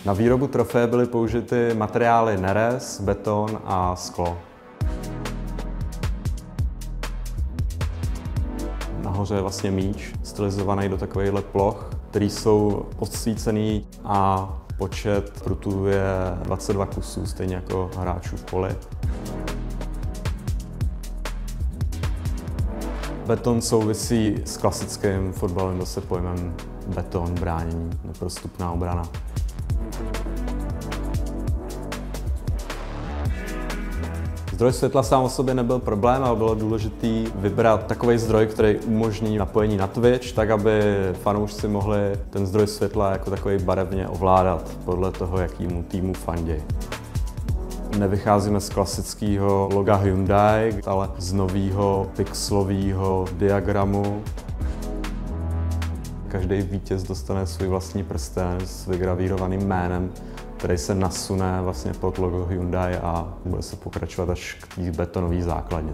Na výrobu trofeje byly použity materiály nerez, beton a sklo. Nahoře je vlastně míč, stylizovaný do takovýchhle ploch, který jsou odsvícený a počet prutů je 22 kusů, stejně jako hráčů v poli. Beton souvisí s klasickým fotbalem, se pojmem beton, bránění, neprostupná obrana. Zdroj světla sám o sobě nebyl problém, ale bylo důležité vybrat takový zdroj, který umožní napojení na Twitch, tak aby fanoušci mohli ten zdroj světla jako takový barevně ovládat podle toho, jakýmu týmu fandí. Nevycházíme z klasického loga Hyundai, ale z nového pixelového diagramu. Každý vítěz dostane svůj vlastní prsten s vygravírovaným jménem, který se nasune vlastně pod logo Hyundai a bude se pokračovat až k té betonové základně.